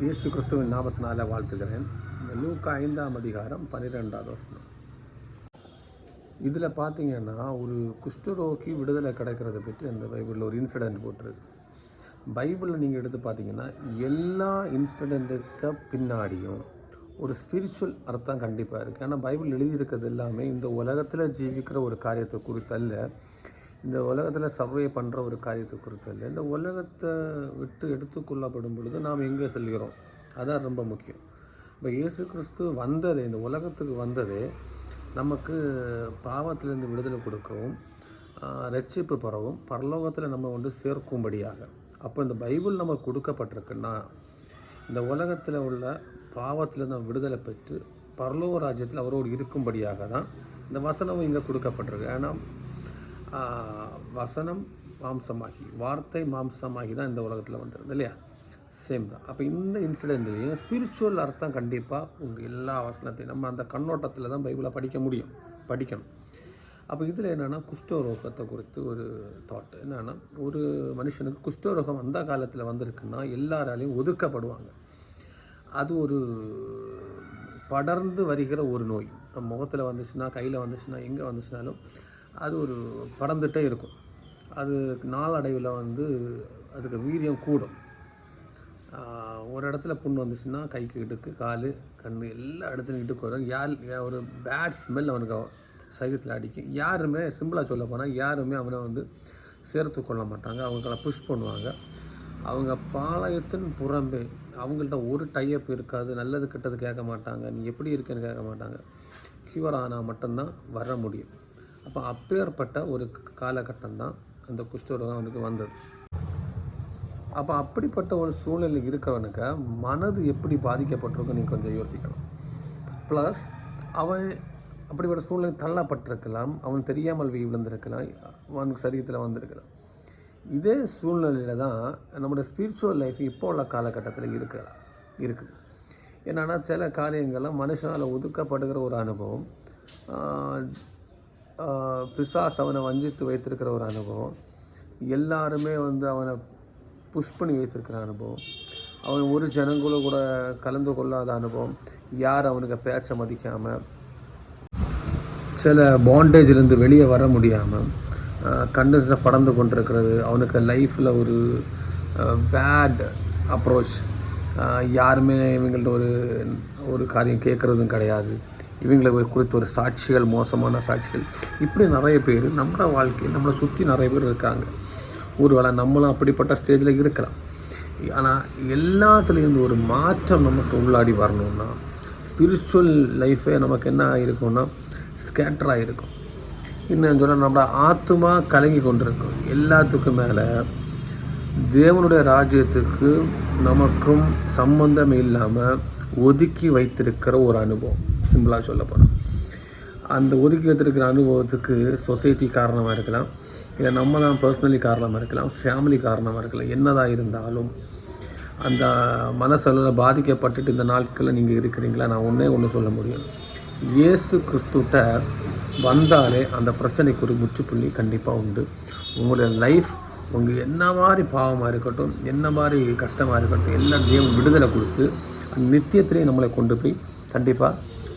இயேசு கிறிஸ்துவின் நாமத்தினால வாழ்த்துகிறேன். லூக்கா 5ஆம் அதிகாரம் 12வது வசனம். இதில் பார்த்தீங்கன்னா ஒரு குஷ்டரோகி விடுதலை கிடைக்கிறத பற்றி அந்த பைபிளில் ஒரு இன்சிடெண்ட் போட்டிருக்கு. பைபிளில் நீங்கள் எடுத்து பார்த்தீங்கன்னா எல்லா இன்சிடெண்ட்டுக்கு பின்னாடியும் ஒரு ஸ்பிரிச்சுவல் அர்த்தம் கண்டிப்பாக இருக்குது. ஆனால் பைபிள் எழுதியிருக்கிறது எல்லாமே இந்த உலகத்தில் ஜீவிக்கிற ஒரு காரியத்தை குறித்தல்ல, இந்த உலகத்தில் சர்வே பண்ணுற ஒரு காரியத்தை குறித்தல்ல, இந்த உலகத்தை விட்டு எடுத்துக்கொள்ளப்படும் பொழுது நாம் எங்கே செல்கிறோம், அதான் ரொம்ப முக்கியம். இப்போ இயேசு கிறிஸ்து வந்ததே, இந்த உலகத்துக்கு வந்ததே நமக்கு பாவத்திலிருந்து விடுதலை கொடுக்கவும், ரட்சிப்பு பெறவும், பரலோகத்தில் நம்ம சேர்க்கும்படியாக. அப்போ இந்த பைபிள் நமக்கு கொடுக்கப்பட்டிருக்குன்னா இந்த உலகத்தில் உள்ள பாவத்தில் நம்ம விடுதலை பெற்று பரலோக ராஜ்யத்தில் அவரோடு இருக்கும்படியாக தான் இந்த வசனம் இங்கே கொடுக்கப்பட்டிருக்கு. ஏன்னா வசனம் மாம்சமாகி, வார்த்தை மாம்சமாகி தான் இந்த உலகத்தில் வந்துடுது இல்லையா? சேம் தான். அப்போ இந்த இன்சிடென்ட்லேயும் ஸ்பிரிச்சுவல் அர்த்தம் கண்டிப்பாக உண்டு. எல்லா வசனத்தையும் நம்ம அந்த கண்ணோட்டத்தில் தான் பைபிளை படிக்கணும். அப்போ இதில் என்னென்னா குஷ்டரோகத்தை குறித்து ஒரு தாட் என்னென்னா, ஒரு மனுஷனுக்கு குஷ்டரோகம் அந்த காலத்தில் வந்திருக்குன்னா எல்லாராலையும் ஒதுக்கப்படுவாங்க. அது ஒரு படர்ந்து வருகிற ஒரு நோய். முகத்தில் வந்துச்சுன்னா, கையில் வந்துச்சுன்னா, எங்கே வந்துச்சுனாலும் அது ஒரு படர்ந்துகிட்டே இருக்கும். அது நாளடைவில் அதுக்கு வீரியம் கூடும். ஒரு இடத்துல புண் வந்துச்சுன்னா கைக்கு இடுக்கு, கால், கண் எல்லா இடத்துலையும் இடுக்கு வரும். ஒரு பேட் ஸ்மெல் அவனுக்கு சரீரத்தில் அடிக்கும். யாருமே சிம்பிளாக சொல்ல போனால் யாருமே அவனை சேர்த்து கொள்ள மாட்டாங்க. அவங்கள புஷ் பண்ணுவாங்க. அவங்க பாளையத்தின் புறம்பே அவங்கள்ட்ட ஒரு டைப் இருக்காது. நல்லது கெட்டது கேட்க மாட்டாங்க, நீ எப்படி இருக்கேன்னு கேட்க மாட்டாங்க. க்யூர் ஆனால் மட்டும்தான் வர முடியும். அப்போ அப்பேற்பட்ட ஒரு காலகட்டம் தான் அந்த குஷ்டரோகம் அவனுக்கு வந்தது. அப்போ அப்படிப்பட்ட ஒரு சூழ்நிலை இருக்கிறவனுக்கு மனது எப்படி பாதிக்கப்பட்டிருக்கும் நீ கொஞ்சம் யோசிக்கணும். ப்ளஸ் அவன் அப்படிப்பட்ட சூழ்நிலை தள்ளப்பட்டிருக்கலாம், அவன் தெரியாமல் விழுந்திருக்கலாம், அவனுக்கு சரீரத்தில் வந்திருக்கலாம். இதே சூழ்நிலையில் தான் நம்முடைய ஸ்பிரிச்சுவல் லைஃப் இப்போ உள்ள காலகட்டத்தில் இருக்குது. என்னென்னா சில காரியங்கள்லாம் மனுஷனால் ஒதுக்கப்படுகிற ஒரு அனுபவம், பிசாசு அவனை வஞ்சித்து வைத்திருக்கிற ஒரு அனுபவம், எல்லாருமே அவனை புஷ் பண்ணி வைத்திருக்கிற அனுபவம், அவன் ஒரு ஜனங்களோ கூட கலந்து கொள்ளாத அனுபவம், யார் அவனுக்கு பேச்சை மதிக்காமல், சில பாண்டேஜிலேருந்து வெளியே வர முடியாமல் கண்டிஷனை படர்ந்து கொண்டிருக்கிறது, அவனுக்கு லைஃப்பில் ஒரு பேட் அப்ரோச், யாருமே இவங்கள்ட்ட ஒரு காரியம் கேட்குறதும் கிடையாது, இவங்களை குறித்து ஒரு சாட்சிகள், மோசமான சாட்சிகள், இப்படி நிறைய பேர் நம்ம வாழ்க்கையில் நம்மளை சுற்றி நிறைய பேர் இருக்காங்க. ஒருவேளை நம்மளும் அப்படிப்பட்ட ஸ்டேஜில் இருக்கலாம். ஆனால் எல்லாத்துலேருந்து ஒரு மாற்றம் நமக்கு உள்ளாடி வரணும்னா ஸ்பிரிச்சுவல் லைஃபே நமக்கு என்ன ஆகிருக்கும்னா ஸ்கேட்டராக இருக்கும். இன்னும் சொன்னால் நம்மளோட ஆத்மா கலங்கி கொண்டிருக்கும். எல்லாத்துக்கும் மேலே தேவனுடைய ராஜ்யத்துக்கு நமக்கும் சம்பந்தம் இல்லாமல் ஒதுக்கி வைத்திருக்கிற ஒரு அனுபவம். சிம்பிளாக சொல்ல போனால் அந்த ஒதுக்கி வைத்திருக்கிற அனுபவத்துக்கு சொசைட்டி காரணமாக இருக்கலாம், இல்லை நம்ம தான் பர்சனலி காரணமாக இருக்கலாம், ஃபேமிலி காரணமாக இருக்கலாம். என்னதான் இருந்தாலும் அந்த மனசளவில் பாதிக்கப்பட்டுட்டு இந்த நாட்களில் நீங்கள் இருக்கிறீங்களா? நான் ஒன்று சொல்ல முடியும், இயேசு கிறிஸ்துட்ட வந்தாலே அந்த பிரச்சனைக்கு ஒரு முற்றுப்புள்ளி கண்டிப்பாக உண்டு. உங்களுடைய லைஃப் உங்கள் என்ன மாதிரி பாவமாக இருக்கட்டும், என்ன மாதிரி கஷ்டமாக இருக்கட்டும், எல்லாத்தையும் விடுதலை கொடுத்து நித்தியத்திலையும் நம்மளை கொண்டு போய் கண்டிப்பாக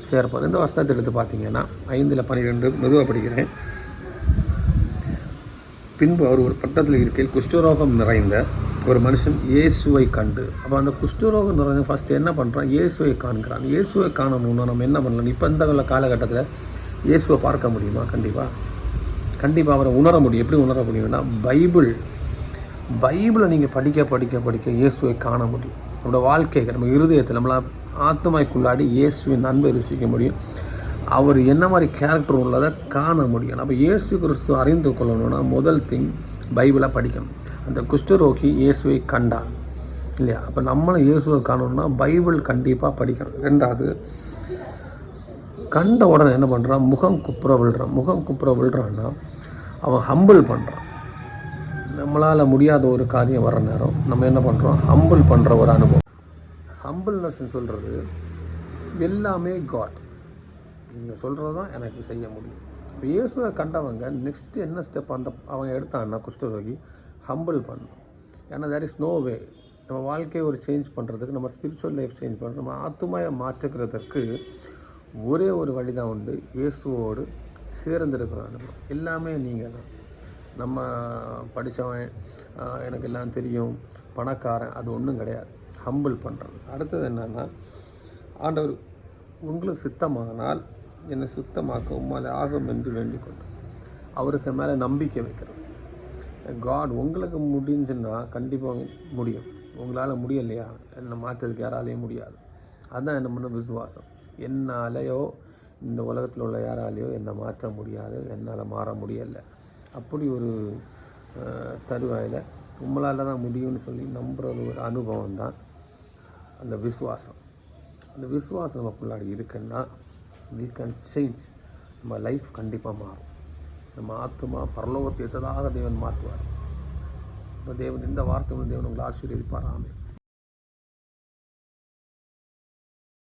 சேர்ப்பார். இந்த வசனத்தை எடுத்து பார்த்தீங்கன்னா 5:12 மெதுவாக படிக்கிறேன். பின்பு அவர் ஒரு பட்டத்தில் இருக்கையில் குஷ்டரோகம் நிறைந்த ஒரு மனுஷன் இயேசுவை கண்டு. அப்போ அந்த குஷ்டரோகம் நிறைந்த ஃபஸ்ட்டு என்ன பண்ணுறான்? இயேசுவை காண்கிறான். இயேசுவை காணணுன்னா நம்ம என்ன பண்ணலாம்? இப்போ இந்த காலகட்டத்தில் இயேசுவை பார்க்க முடியுமா? கண்டிப்பாக அவரை உணர முடியும். எப்படி உணர முடியும்னா பைபிளை நீங்கள் படிக்க இயேசுவை காண முடியும். நம்மளோட வாழ்க்கைக்கு, நம்ம இருதயத்தில், நம்மளை ஆத்மாய்க்குள்ளாடி இயேசுவின் அன்பை ருசிக்க முடியும். அவர் என்ன மாதிரி கேரக்டர் உள்ளதை காண முடியும். அப்போ இயேசு கிறிஸ்து அறிந்து கொள்ளணும்னா முதல் திங் பைபிளை படிக்கணும். அந்த குஷ்டரோகி இயேசுவை கண்டான் இல்லையா? அப்போ நம்மளும் இயேசுவை காணணும்னா பைபிள் கண்டிப்பாக படிக்கணும். ரெண்டாவது, கண்ட உடனே என்ன பண்ணுறான்? முகம் குப்புற விழுறான்னா அவன் ஹம்பிள் பண்ணுறான். நம்மளால் முடியாத ஒரு காரியம் வர நேரம் நம்ம என்ன பண்ணுறோம்? ஹம்பிள் பண்ணுற ஒரு அனுபவம். ஹம்பிள்னஸ்ன்னு சொல்கிறது எல்லாமே காட், நீங்கள் சொல்கிறது தான் எனக்கு செய்ய முடியும். இப்போ இயேசுவை கண்டவங்க நெக்ஸ்ட்டு என்ன ஸ்டெப் அவங்க எடுத்தாங்கன்னா குஷ்டரோகி ஹம்பிள் பண்ணணும். ஏன்னா தேர் இஸ் நோ வே, நம்ம வாழ்க்கையை ஒரு சேஞ்ச் பண்ணுறதுக்கு, நம்ம ஸ்பிரிச்சுவல் லைஃப் சேஞ்ச் பண்ணுறது, நம்ம ஆத்துமாயை மாற்றுக்கிறதுக்கு ஒரே ஒரு வழி தான் உண்டு. இயேசுவோடு சேர்ந்திருக்கிற அனுபவம். எல்லாமே நீங்கள் தான். நம்ம படித்தவன், எனக்கு எல்லாம் தெரியும், பணக்காரன், அது ஒன்றும் கிடையாது. ஹம்பிள் பண்ணுறது. அடுத்தது என்னென்னா, ஆண்டவர் உங்களுக்கு சுத்தமானால் என்னை சுத்தமாக்க உம்மால் ஆகும் என்று வேண்டிக் கொண்டு அவருக்கு மேலே நம்பிக்கை வைக்கிறோம். காட் உங்களுக்கு முடிஞ்சுன்னா கண்டிப்பாக முடியும். உங்களால் முடியலையா, என்னை மாற்றதுக்கு யாராலையும் முடியாது. அதுதான் என்ன பண்ண விசுவாசம். என்னாலேயோ இந்த உலகத்தில் உள்ள யாராலேயோ என்னை மாற்ற முடியாது, என்னால் மாற முடியலை. அப்படி ஒரு தருவாயில் உங்களால் தான் முடியும்னு சொல்லி நம்புகிற ஒரு அனுபவம் தான் அந்த விசுவாசம். அந்த விசுவாசம் நமக்குள்ளாடி இருக்குன்னா we can change. நம்ம லைஃப் கண்டிப்பாக மாறும். நம்ம ஆத்துமா பரலோகத்தை எத்ததாக தேவன் மாற்றுவார். இப்போ தேவன் இந்த வார்த்தை தேவன் உங்களை ஆசீர்வதிப்பார். ஆமென்.